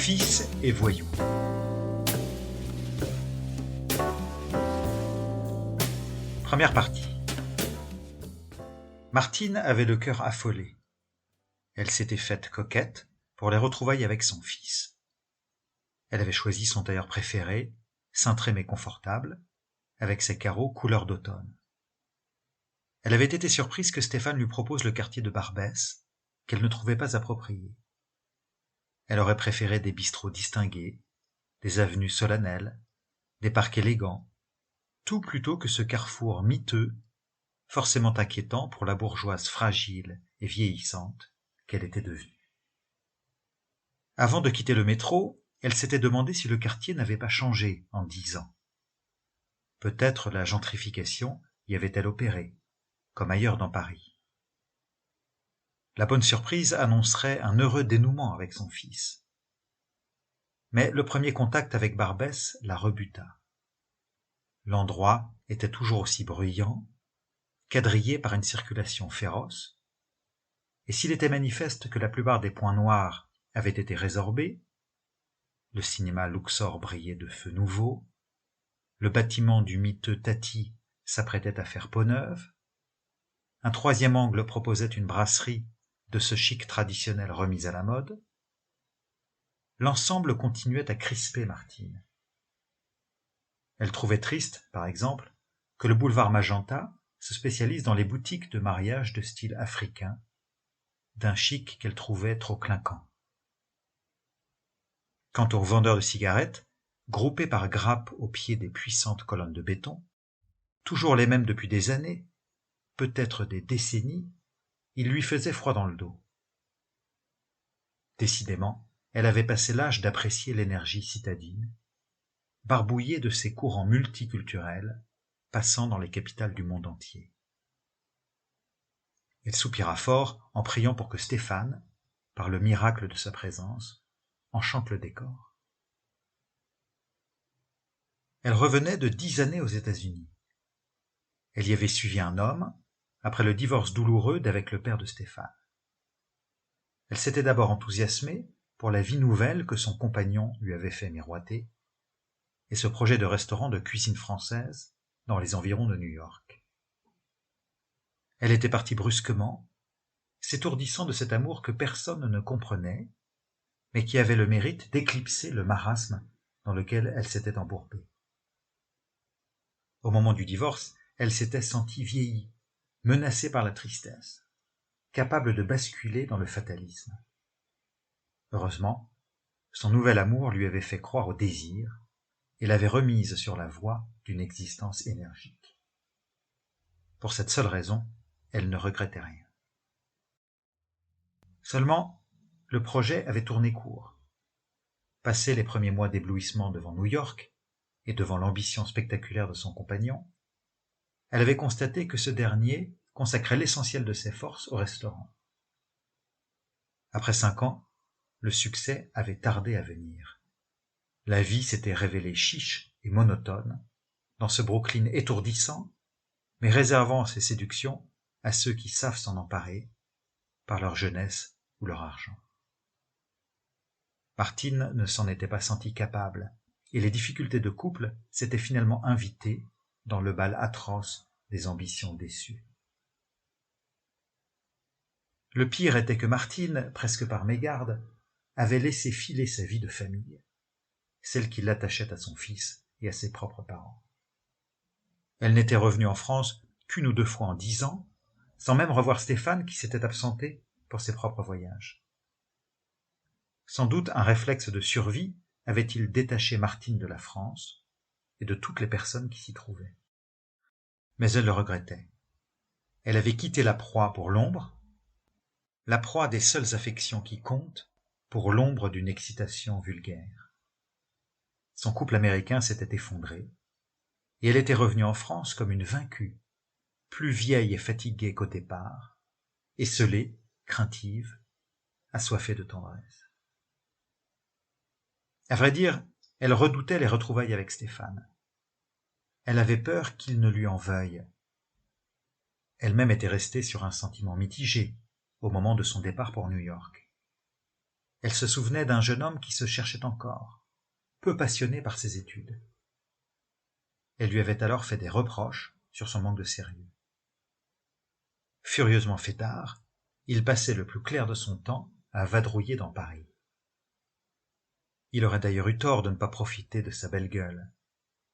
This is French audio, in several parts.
Fils et voyou. Première partie. Martine avait le cœur affolé. Elle s'était faite coquette pour les retrouvailles avec son fils. Elle avait choisi son tailleur préféré, cintré mais confortable, avec ses carreaux couleur d'automne. Elle avait été surprise que Stéphane lui propose le quartier de Barbès, qu'elle ne trouvait pas approprié. Elle aurait préféré des bistrots distingués, des avenues solennelles, des parcs élégants, tout plutôt que ce carrefour miteux, forcément inquiétant pour la bourgeoise fragile et vieillissante qu'elle était devenue. Avant de quitter le métro, elle s'était demandé si le quartier n'avait pas changé en 10 ans. Peut-être la gentrification y avait-elle opéré, comme ailleurs dans Paris. La bonne surprise annoncerait un heureux dénouement avec son fils. Mais le premier contact avec Barbès la rebuta. L'endroit était toujours aussi bruyant, quadrillé par une circulation féroce, et s'il était manifeste que la plupart des points noirs avaient été résorbés, le cinéma Luxor brillait de feux nouveaux, le bâtiment du miteux Tati s'apprêtait à faire peau neuve, un troisième angle proposait une brasserie de ce chic traditionnel remis à la mode, l'ensemble continuait à crisper Martine. Elle trouvait triste, par exemple, que le boulevard Magenta se spécialise dans les boutiques de mariage de style africain, d'un chic qu'elle trouvait trop clinquant. Quant aux vendeurs de cigarettes, groupés par grappes au pied des puissantes colonnes de béton, toujours les mêmes depuis des années, peut-être des décennies, ils lui faisaient froid dans le dos. Décidément, elle avait passé l'âge d'apprécier l'énergie citadine, barbouillée de ces courants multiculturels passant dans les capitales du monde entier. Elle soupira fort en priant pour que Stéphane, par le miracle de sa présence, enchante le décor. Elle revenait de 10 années aux États-Unis. Elle y avait suivi un homme, après le divorce douloureux d'avec le père de Stéphane. Elle s'était d'abord enthousiasmée pour la vie nouvelle que son compagnon lui avait fait miroiter, et ce projet de restaurant de cuisine française dans les environs de New York. Elle était partie brusquement, s'étourdissant de cet amour que personne ne comprenait, mais qui avait le mérite d'éclipser le marasme dans lequel elle s'était embourbée. Au moment du divorce, elle s'était sentie vieillie, menacée par la tristesse, capable de basculer dans le fatalisme. Heureusement, son nouvel amour lui avait fait croire au désir et l'avait remise sur la voie d'une existence énergique. Pour cette seule raison, elle ne regrettait rien. Seulement, le projet avait tourné court. Passé les premiers mois d'éblouissement devant New York et devant l'ambition spectaculaire de son compagnon, elle avait constaté que ce dernier consacrait l'essentiel de ses forces au restaurant. Après 5 ans, le succès avait tardé à venir. La vie s'était révélée chiche et monotone dans ce Brooklyn étourdissant, mais réservant ses séductions à ceux qui savent s'en emparer par leur jeunesse ou leur argent. Martine ne s'en était pas sentie capable, et les difficultés de couple s'étaient finalement invitées dans le bal atroce des ambitions déçues. Le pire était que Martine, presque par mégarde, avait laissé filer sa vie de famille, celle qui l'attachait à son fils et à ses propres parents. Elle n'était revenue en France qu'1 ou 2 fois en 10 ans, sans même revoir Stéphane qui s'était absenté pour ses propres voyages. Sans doute un réflexe de survie avait-il détaché Martine de la France et de toutes les personnes qui s'y trouvaient. Mais elle le regrettait. Elle avait quitté la proie pour l'ombre, la proie des seules affections qui comptent, pour l'ombre d'une excitation vulgaire. Son couple américain s'était effondré, et elle était revenue en France comme une vaincue, plus vieille et fatiguée qu'au départ, esseulée, craintive, assoiffée de tendresse. À vrai dire, elle redoutait les retrouvailles avec Stéphane. Elle avait peur qu'il ne lui en veuille. Elle-même était restée sur un sentiment mitigé au moment de son départ pour New York. Elle se souvenait d'un jeune homme qui se cherchait encore, peu passionné par ses études. Elle lui avait alors fait des reproches sur son manque de sérieux. Furieusement fêtard, il passait le plus clair de son temps à vadrouiller dans Paris. Il aurait d'ailleurs eu tort de ne pas profiter de sa belle gueule,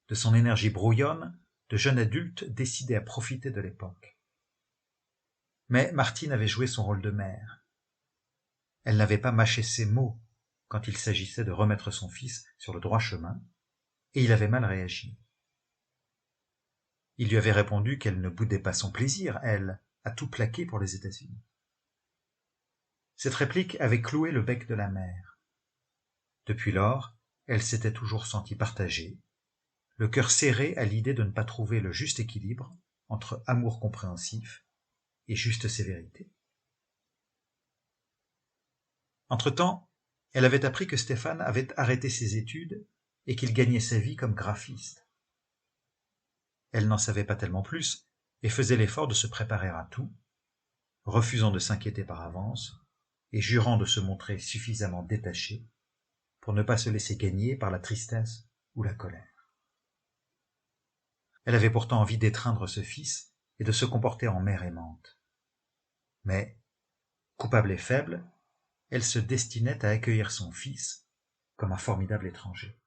de son énergie brouillonne de jeune adulte décidé à profiter de l'époque. Mais Martine avait joué son rôle de mère. Elle n'avait pas mâché ses mots quand il s'agissait de remettre son fils sur le droit chemin, et il avait mal réagi. Il lui avait répondu qu'elle ne boudait pas son plaisir, elle, à tout plaquer pour les États-Unis. Cette réplique avait cloué le bec de la mère. Depuis lors, elle s'était toujours sentie partagée, le cœur serré à l'idée de ne pas trouver le juste équilibre entre amour compréhensif et juste sévérité. Entre-temps, elle avait appris que Stéphane avait arrêté ses études et qu'il gagnait sa vie comme graphiste. Elle n'en savait pas tellement plus et faisait l'effort de se préparer à tout, refusant de s'inquiéter par avance et jurant de se montrer suffisamment détachée pour ne pas se laisser gagner par la tristesse ou la colère. Elle avait pourtant envie d'étreindre ce fils et de se comporter en mère aimante. Mais, coupable et faible, elle se destinait à accueillir son fils comme un formidable étranger.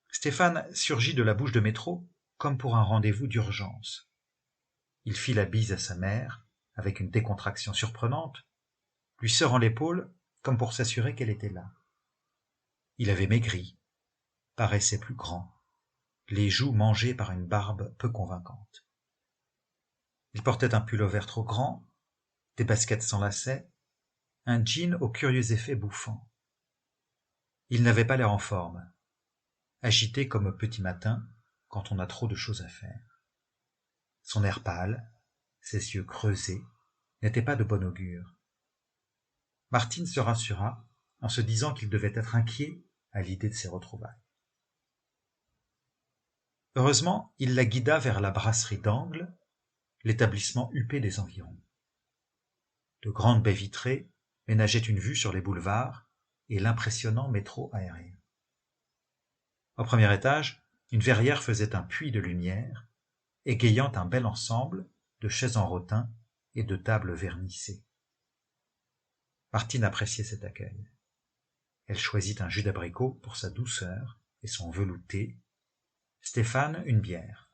Stéphane surgit de la bouche de métro comme pour un rendez-vous d'urgence. Il fit la bise à sa mère, avec une décontraction surprenante, lui serrant l'épaule comme pour s'assurer qu'elle était là. Il avait maigri, paraissait plus grand, les joues mangées par une barbe peu convaincante. Il portait un pull-over trop grand, des baskets sans lacets, un jean au curieux effet bouffant. Il n'avait pas l'air en forme, agité comme au petit matin quand on a trop de choses à faire. Son air pâle, ses yeux creusés, n'étaient pas de bon augure. Martine se rassura en se disant qu'il devait être inquiet à l'idée de ses retrouvailles. Heureusement, il la guida vers la brasserie d'Angle, l'établissement huppé des environs. De grandes baies vitrées ménageaient une vue sur les boulevards et l'impressionnant métro aérien. Au premier étage, une verrière faisait un puits de lumière, égayant un bel ensemble de chaises en rotin et de tables vernissées. Martine appréciait cet accueil. Elle choisit un jus d'abricot pour sa douceur et son velouté, Stéphane une bière.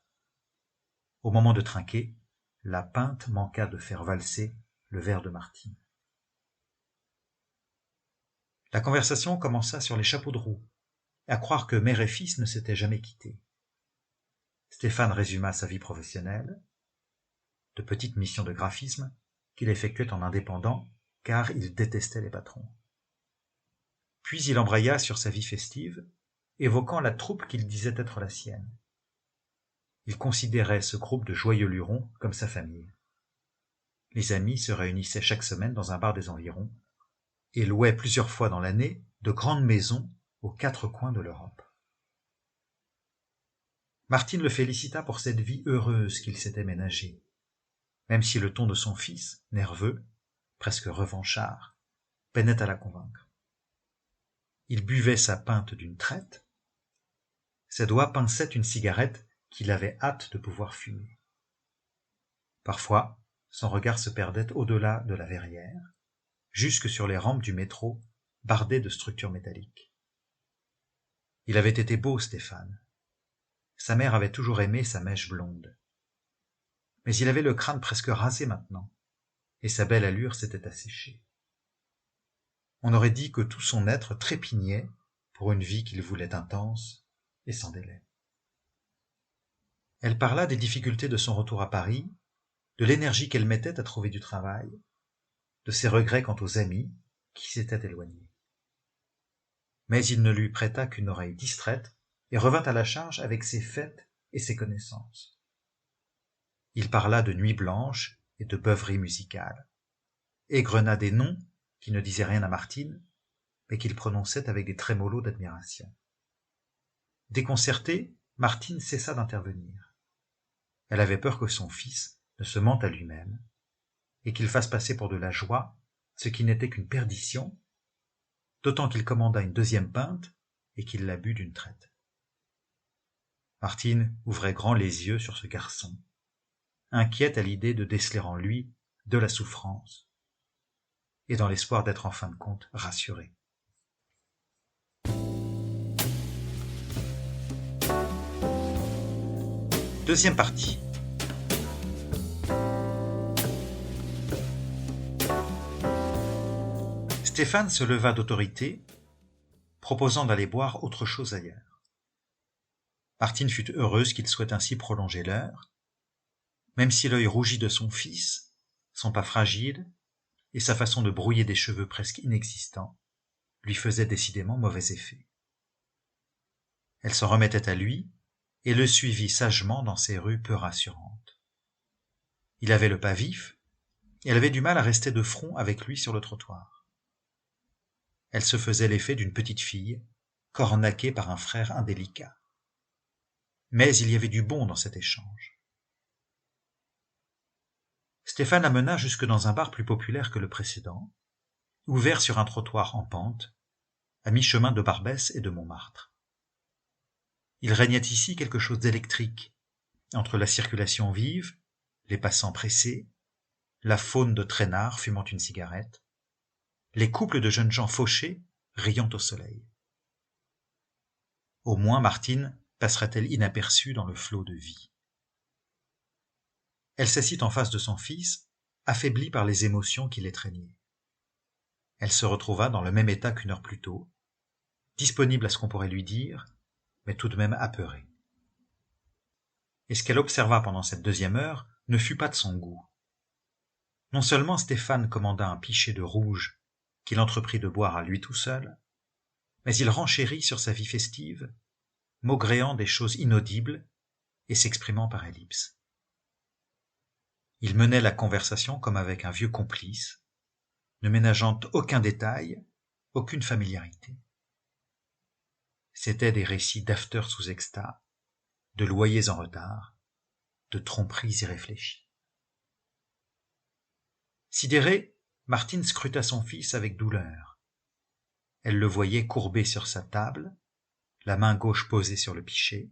Au moment de trinquer, la pinte manqua de faire valser le verre de Martine. La conversation commença sur les chapeaux de roue, à croire que mère et fils ne s'étaient jamais quittés. Stéphane résuma sa vie professionnelle, de petites missions de graphisme qu'il effectuait en indépendant car il détestait les patrons. Puis il embraya sur sa vie festive, évoquant la troupe qu'il disait être la sienne. Il considérait ce groupe de joyeux lurons comme sa famille. Les amis se réunissaient chaque semaine dans un bar des environs et louaient plusieurs fois dans l'année de grandes maisons aux quatre coins de l'Europe. Martine le félicita pour cette vie heureuse qu'il s'était ménagée, même si le ton de son fils, nerveux, presque revanchard, peinait à la convaincre. Il buvait sa pinte d'une traite, ses doigts pinçaient une cigarette qu'il avait hâte de pouvoir fumer. Parfois, son regard se perdait au-delà de la verrière, jusque sur les rampes du métro, bardées de structures métalliques. Il avait été beau, Stéphane. Sa mère avait toujours aimé sa mèche blonde. Mais il avait le crâne presque rasé maintenant, et sa belle allure s'était asséchée. On aurait dit que tout son être trépignait pour une vie qu'il voulait intense et sans délai. Elle parla des difficultés de son retour à Paris, de l'énergie qu'elle mettait à trouver du travail, de ses regrets quant aux amis qui s'étaient éloignés. Mais il ne lui prêta qu'une oreille distraite et revint à la charge avec ses fêtes et ses connaissances. Il parla de nuits blanches et de beuveries musicales, égrena des noms qui ne disaient rien à Martine, mais qu'il prononçait avec des trémolos d'admiration. Déconcertée, Martine cessa d'intervenir. Elle avait peur que son fils ne se mente à lui-même et qu'il fasse passer pour de la joie ce qui n'était qu'une perdition, d'autant qu'il commanda une deuxième pinte et qu'il la but d'une traite. Martine ouvrait grand les yeux sur ce garçon, inquiète à l'idée de déceler en lui de la souffrance, et dans l'espoir d'être en fin de compte rassurée. Deuxième partie. Stéphane se leva d'autorité, proposant d'aller boire autre chose ailleurs. Martine fut heureuse qu'il souhaite ainsi prolonger l'heure, même si l'œil rougi de son fils, son pas fragile et sa façon de brouiller des cheveux presque inexistants lui faisaient décidément mauvais effet. Elle s'en remettait à lui et le suivit sagement dans ces rues peu rassurantes. Il avait le pas vif, et elle avait du mal à rester de front avec lui sur le trottoir. Elle se faisait l'effet d'une petite fille, cornaquée par un frère indélicat. Mais il y avait du bon dans cet échange. Stéphane la mena jusque dans un bar plus populaire que le précédent, ouvert sur un trottoir en pente, à mi-chemin de Barbès et de Montmartre. Il régnait ici quelque chose d'électrique, entre la circulation vive, les passants pressés, la faune de traînards fumant une cigarette, les couples de jeunes gens fauchés riant au soleil. Au moins Martine passerait-elle inaperçue dans le flot de vie. Elle s'assit en face de son fils, affaiblie par les émotions qui l'étreignaient. Elle se retrouva dans le même état qu'une heure plus tôt, disponible à ce qu'on pourrait lui dire, mais tout de même apeurée. Et ce qu'elle observa pendant cette deuxième heure ne fut pas de son goût. Non seulement Stéphane commanda un pichet de rouge qu'il entreprit de boire à lui tout seul, mais il renchérit sur sa vie festive, maugréant des choses inaudibles et s'exprimant par ellipses. Il menait la conversation comme avec un vieux complice, ne ménageant aucun détail, aucune familiarité. C'étaient des récits d'afters sous extas, de loyers en retard, de tromperies irréfléchies. Sidérée, Martine scruta son fils avec douleur. Elle le voyait courbé sur sa table, la main gauche posée sur le pichet,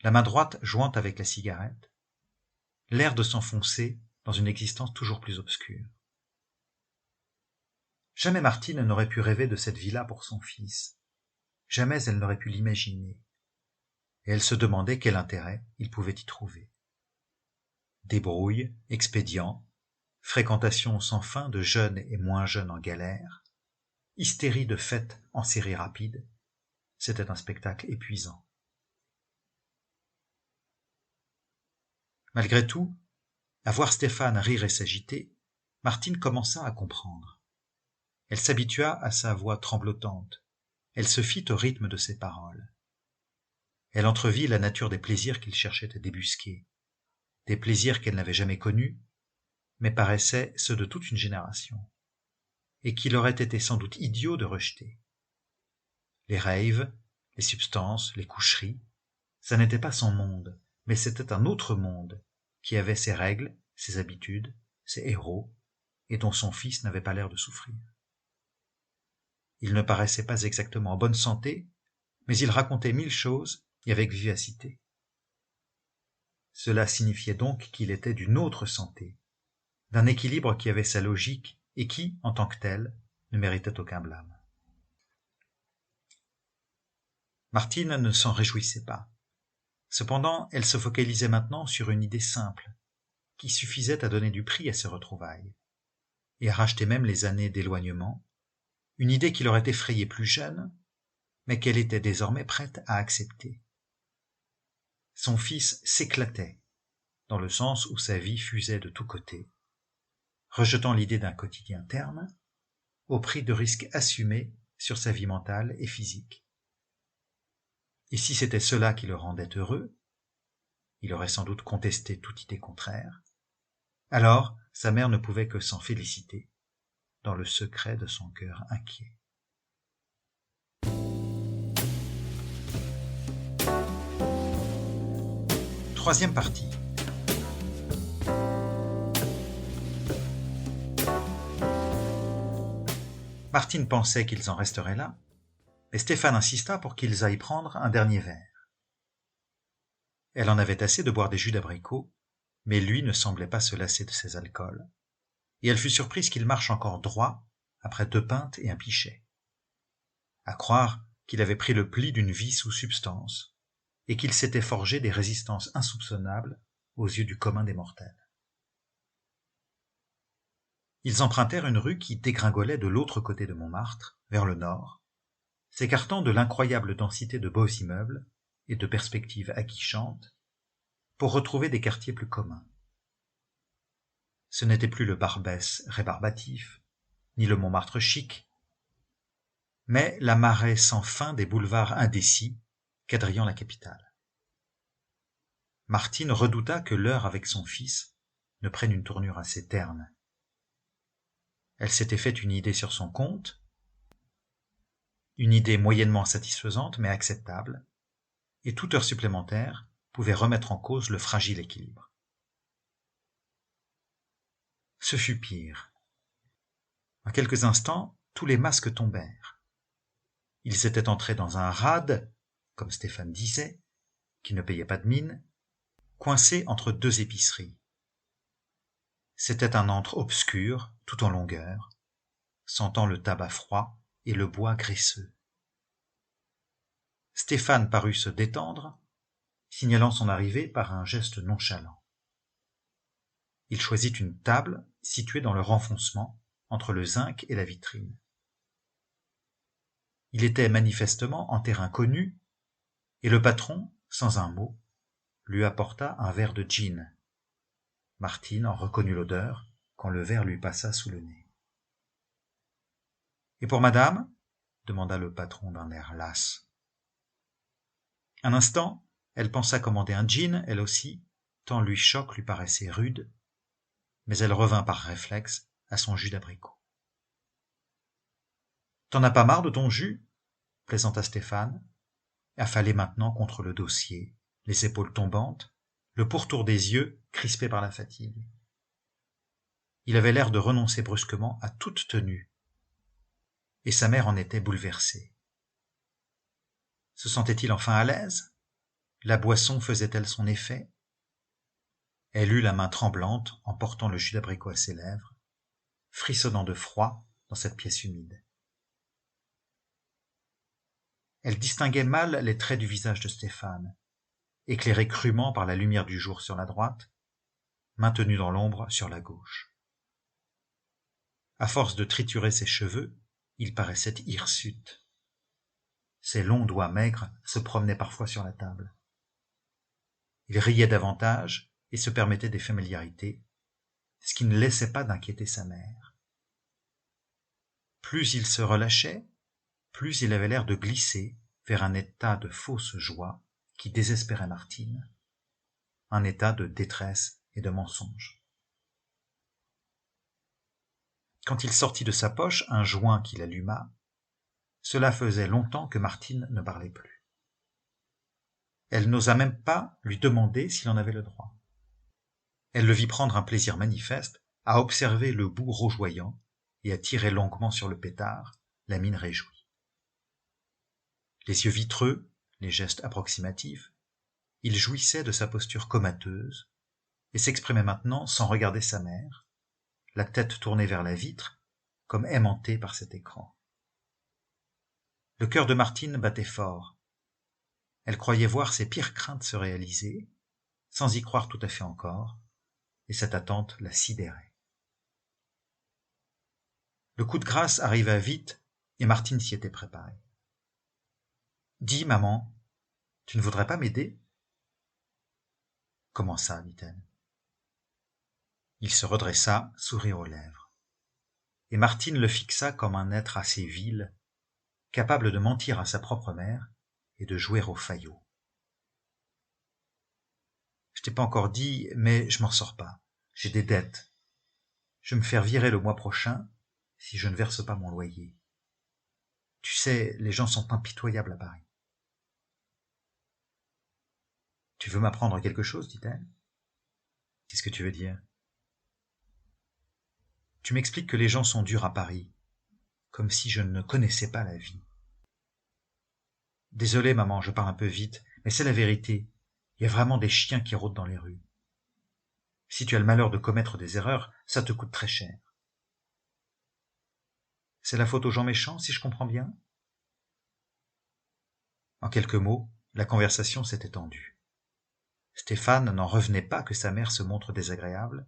la main droite jointe avec la cigarette, l'air de s'enfoncer dans une existence toujours plus obscure. Jamais Martine n'aurait pu rêver de cette vie-là pour son fils. Jamais elle n'aurait pu l'imaginer. Et elle se demandait quel intérêt il pouvait y trouver. Débrouille, expédients, fréquentation sans fin de jeunes et moins jeunes en galère, hystérie de fêtes en série rapide, c'était un spectacle épuisant. Malgré tout, à voir Stéphane rire et s'agiter, Martine commença à comprendre. Elle s'habitua à sa voix tremblotante. Elle se fit au rythme de ses paroles. Elle entrevit la nature des plaisirs qu'il cherchait à débusquer, des plaisirs qu'elle n'avait jamais connus, mais paraissaient ceux de toute une génération, et qu'il aurait été sans doute idiot de rejeter. Les raves, les substances, les coucheries, ça n'était pas son monde, mais c'était un autre monde, qui avait ses règles, ses habitudes, ses héros, et dont son fils n'avait pas l'air de souffrir. Il ne paraissait pas exactement en bonne santé, mais il racontait 1000 choses et avec vivacité. Cela signifiait donc qu'il était d'une autre santé, d'un équilibre qui avait sa logique et qui, en tant que tel, ne méritait aucun blâme. Martine ne s'en réjouissait pas. Cependant, elle se focalisait maintenant sur une idée simple, qui suffisait à donner du prix à ses retrouvailles, et à racheter même les années d'éloignement, une idée qui l'aurait effrayée plus jeune, mais qu'elle était désormais prête à accepter. Son fils s'éclatait, dans le sens où sa vie fusait de tous côtés, rejetant l'idée d'un quotidien terne, au prix de risques assumés sur sa vie mentale et physique. Et si c'était cela qui le rendait heureux, il aurait sans doute contesté toute idée contraire, alors sa mère ne pouvait que s'en féliciter, dans le secret de son cœur inquiet. Troisième partie. Martine pensait qu'ils en resteraient là, mais Stéphane insista pour qu'ils aillent prendre un dernier verre. Elle en avait assez de boire des jus d'abricot, mais lui ne semblait pas se lasser de ces alcools, et elle fut surprise qu'il marche encore droit après 2 pintes et un pichet. À croire qu'il avait pris le pli d'une vie sous substance, et qu'il s'était forgé des résistances insoupçonnables aux yeux du commun des mortels. Ils empruntèrent une rue qui dégringolait de l'autre côté de Montmartre, vers le nord, s'écartant de l'incroyable densité de beaux immeubles et de perspectives aguichantes, pour retrouver des quartiers plus communs. Ce n'était plus le Barbès rébarbatif, ni le Montmartre chic, mais la marée sans fin des boulevards indécis quadrillant la capitale. Martine redouta que l'heure avec son fils ne prenne une tournure assez terne. Elle s'était fait une idée sur son compte, une idée moyennement satisfaisante mais acceptable, et toute heure supplémentaire pouvait remettre en cause le fragile équilibre. Ce fut pire. En quelques instants, tous les masques tombèrent. Ils étaient entrés dans un rade, comme Stéphane disait, qui ne payait pas de mine, coincé entre 2 épiceries. C'était un antre obscur, tout en longueur, sentant le tabac froid et le bois graisseux. Stéphane parut se détendre, signalant son arrivée par un geste nonchalant. Il choisit une table située dans le renfoncement, entre le zinc et la vitrine. Il était manifestement en terrain connu, et le patron, sans un mot, lui apporta un verre de gin. Martine en reconnut l'odeur quand le verre lui passa sous le nez. « Et pour madame ?» demanda le patron d'un air las. Un instant, elle pensa commander un gin, elle aussi, tant choc lui paraissait rude, mais elle revint par réflexe à son jus d'abricot. « T'en as pas marre de ton jus ?» plaisanta Stéphane, affalé maintenant contre le dossier, les épaules tombantes, le pourtour des yeux crispé par la fatigue. Il avait l'air de renoncer brusquement à toute tenue, et sa mère en était bouleversée. Se sentait-il enfin à l'aise? La boisson faisait-elle son effet? Elle eut la main tremblante en portant le jus d'abricot à ses lèvres, frissonnant de froid dans cette pièce humide. Elle distinguait mal les traits du visage de Stéphane, éclairé crûment par la lumière du jour sur la droite, maintenu dans l'ombre sur la gauche. À force de triturer ses cheveux, il paraissait hirsute. Ses longs doigts maigres se promenaient parfois sur la table. Il riait davantage et se permettait des familiarités, ce qui ne laissait pas d'inquiéter sa mère. Plus il se relâchait, plus il avait l'air de glisser vers un état de fausse joie qui désespérait Martine, un état de détresse et de mensonge. Quand il sortit de sa poche un joint qu'il alluma, cela faisait longtemps que Martine ne parlait plus. Elle n'osa même pas lui demander s'il en avait le droit. Elle le vit prendre un plaisir manifeste à observer le bout rougeoyant et à tirer longuement sur le pétard, la mine réjouie. Les yeux vitreux, les gestes approximatifs, il jouissait de sa posture comateuse et s'exprimait maintenant sans regarder sa mère, la tête tournée vers la vitre, comme aimanté par cet écran. Le cœur de Martine battait fort. Elle croyait voir ses pires craintes se réaliser, sans y croire tout à fait encore, et cette attente la sidérait. Le coup de grâce arriva vite, et Martine s'y était préparée. « Dis, maman, tu ne voudrais pas m'aider ?» « Comment ça ?» dit-elle. Il se redressa, sourire aux lèvres. Et Martine le fixa comme un être assez vil, capable de mentir à sa propre mère et de jouer au faillot. « Je t'ai pas encore dit, mais je m'en sors pas. J'ai des dettes. Je vais me faire virer le mois prochain si je ne verse pas mon loyer. Tu sais, les gens sont impitoyables à Paris. » « Tu veux m'apprendre quelque chose ?» dit-elle. « Qu'est-ce que tu veux dire ?»« Tu m'expliques que les gens sont durs à Paris, comme si je ne connaissais pas la vie. Désolé, maman, je parle un peu vite, mais c'est la vérité. Il y a vraiment des chiens qui rôdent dans les rues. Si tu as le malheur de commettre des erreurs, ça te coûte très cher. C'est la faute aux gens méchants, si je comprends bien? En quelques mots, la conversation s'était tendue. Stéphane n'en revenait pas que sa mère se montre désagréable,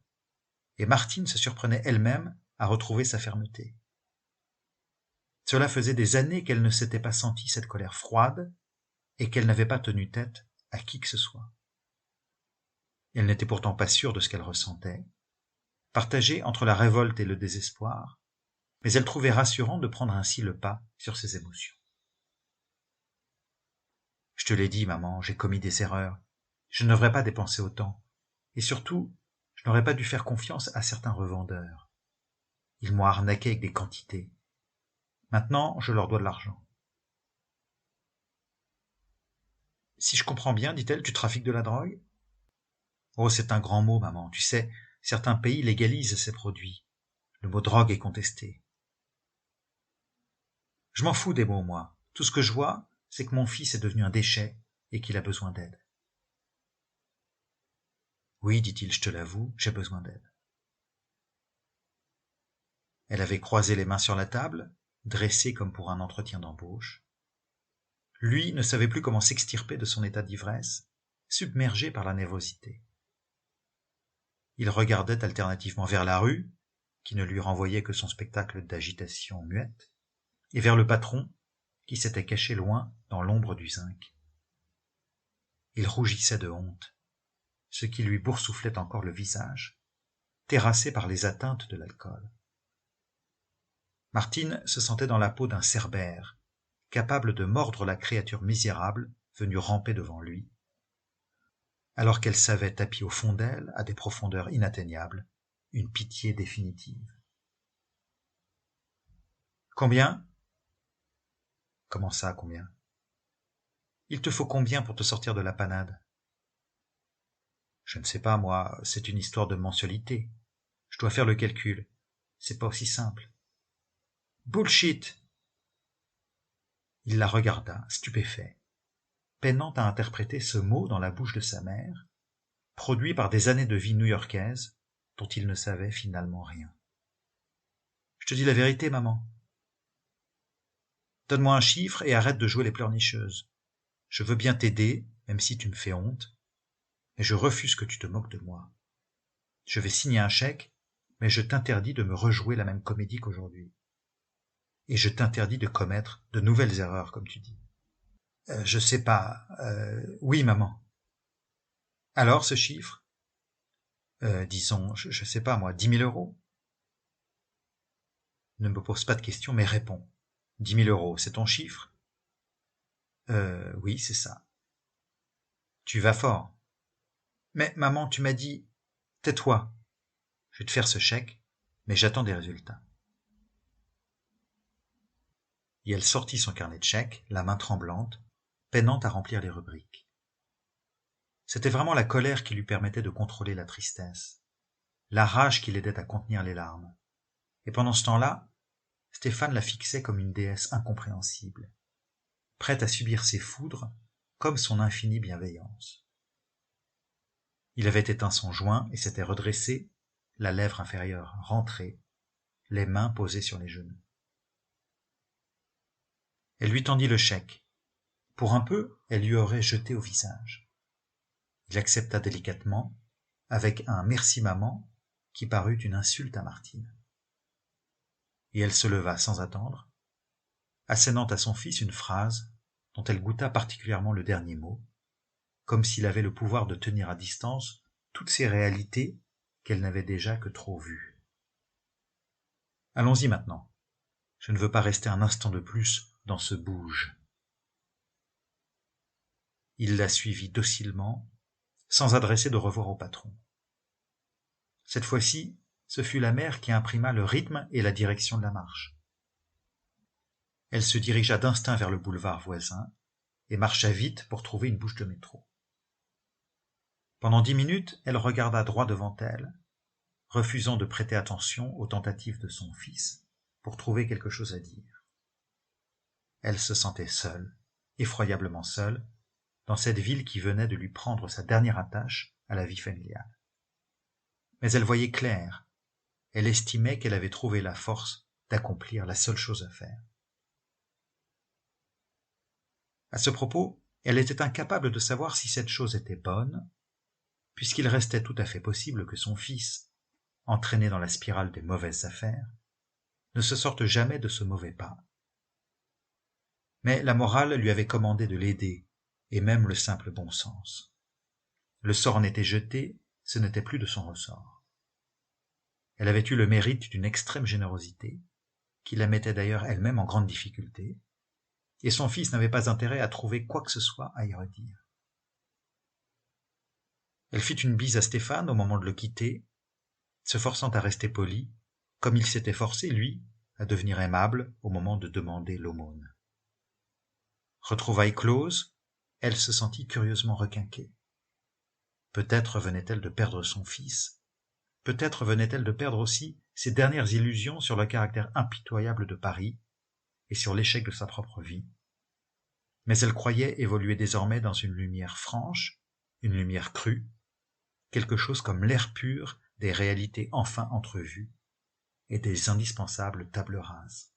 et Martine se surprenait elle-même à retrouver sa fermeté. Cela faisait des années qu'elle ne s'était pas sentie cette colère froide et qu'elle n'avait pas tenu tête à qui que ce soit. Elle n'était pourtant pas sûre de ce qu'elle ressentait, partagée entre la révolte et le désespoir, mais elle trouvait rassurant de prendre ainsi le pas sur ses émotions. « Je te l'ai dit, maman, j'ai commis des erreurs. Je ne devrais pas dépenser autant. Et surtout, je n'aurais pas dû faire confiance à certains revendeurs. Ils m'ont arnaqué avec des quantités. Maintenant, je leur dois de l'argent. » « Si je comprends bien, dit-elle, tu trafiques de la drogue ?»« Oh, c'est un grand mot, maman. Tu sais, certains pays légalisent ces produits. Le mot drogue est contesté. » « Je m'en fous des mots, moi. Tout ce que je vois, c'est que mon fils est devenu un déchet et qu'il a besoin d'aide. » « Oui, dit-il, je te l'avoue, j'ai besoin d'aide. » Elle avait croisé les mains sur la table, dressée comme pour un entretien d'embauche. Lui ne savait plus comment s'extirper de son état d'ivresse, submergé par la nervosité. Il regardait alternativement vers la rue, qui ne lui renvoyait que son spectacle d'agitation muette, et vers le patron, qui s'était caché loin dans l'ombre du zinc. Il rougissait de honte, ce qui lui boursouflait encore le visage, terrassé par les atteintes de l'alcool. Martine se sentait dans la peau d'un cerbère, capable de mordre la créature misérable venue ramper devant lui, alors qu'elle savait tapis au fond d'elle, à des profondeurs inatteignables, une pitié définitive. « Combien ?»« Comment ça, combien ? Il te faut combien pour te sortir de la panade ? » ?»« Je ne sais pas, moi, c'est une histoire de mensualité. Je dois faire le calcul. C'est pas aussi simple. »« Bullshit !» Il la regarda, stupéfait, peinant à interpréter ce mot dans la bouche de sa mère, produit par des années de vie new-yorkaise dont il ne savait finalement rien. « Je te dis la vérité, maman. Donne-moi un chiffre et arrête de jouer les pleurnicheuses. Je veux bien t'aider, même si tu me fais honte, mais je refuse que tu te moques de moi. Je vais signer un chèque, mais je t'interdis de me rejouer la même comédie qu'aujourd'hui. Et je t'interdis de commettre de nouvelles erreurs, comme tu dis. Je sais pas. Oui, maman. Alors, ce chiffre ? Disons, je sais pas, moi, 10 000 euros. Ne me pose pas de questions, mais réponds. 10 000 euros, c'est ton chiffre ? Oui, c'est ça. Tu vas fort. Mais, maman, tu m'as dit... Tais-toi. Je vais te faire ce chèque, mais j'attends des résultats. Et elle sortit son carnet de chèques, la main tremblante, peinant à remplir les rubriques. C'était vraiment la colère qui lui permettait de contrôler la tristesse, la rage qui l'aidait à contenir les larmes. Et pendant ce temps-là, Stéphane la fixait comme une déesse incompréhensible, prête à subir ses foudres comme son infinie bienveillance. Il avait éteint son joint et s'était redressé, la lèvre inférieure rentrée, les mains posées sur les genoux. Elle lui tendit le chèque. Pour un peu, elle lui aurait jeté au visage. Il accepta délicatement, avec un « merci maman » qui parut une insulte à Martine. Et elle se leva sans attendre, assénant à son fils une phrase dont elle goûta particulièrement le dernier mot, comme s'il avait le pouvoir de tenir à distance toutes ces réalités qu'elle n'avait déjà que trop vues. « Allons-y maintenant. Je ne veux pas rester un instant de plus dans ce bouge. » Il la suivit docilement, sans adresser de revoir au patron. Cette fois-ci, ce fut la mère qui imprima le rythme et la direction de la marche. Elle se dirigea d'instinct vers le boulevard voisin et marcha vite pour trouver une bouche de métro. Pendant 10 minutes, elle regarda droit devant elle, refusant de prêter attention aux tentatives de son fils, pour trouver quelque chose à dire. Elle se sentait seule, effroyablement seule, dans cette ville qui venait de lui prendre sa dernière attache à la vie familiale. Mais elle voyait clair, elle estimait qu'elle avait trouvé la force d'accomplir la seule chose à faire. À ce propos, elle était incapable de savoir si cette chose était bonne, puisqu'il restait tout à fait possible que son fils, entraîné dans la spirale des mauvaises affaires, ne se sorte jamais de ce mauvais pas. Mais la morale lui avait commandé de l'aider, et même le simple bon sens. Le sort en était jeté, ce n'était plus de son ressort. Elle avait eu le mérite d'une extrême générosité, qui la mettait d'ailleurs elle-même en grande difficulté, et son fils n'avait pas intérêt à trouver quoi que ce soit à y redire. Elle fit une bise à Stéphane au moment de le quitter, se forçant à rester poli, comme il s'était forcé, lui, à devenir aimable au moment de demander l'aumône. Retrouvailles closes, elle se sentit curieusement requinquée. Peut-être venait-elle de perdre son fils, peut-être venait-elle de perdre aussi ses dernières illusions sur le caractère impitoyable de Paris et sur l'échec de sa propre vie. Mais elle croyait évoluer désormais dans une lumière franche, une lumière crue, quelque chose comme l'air pur des réalités enfin entrevues et des indispensables tables rases.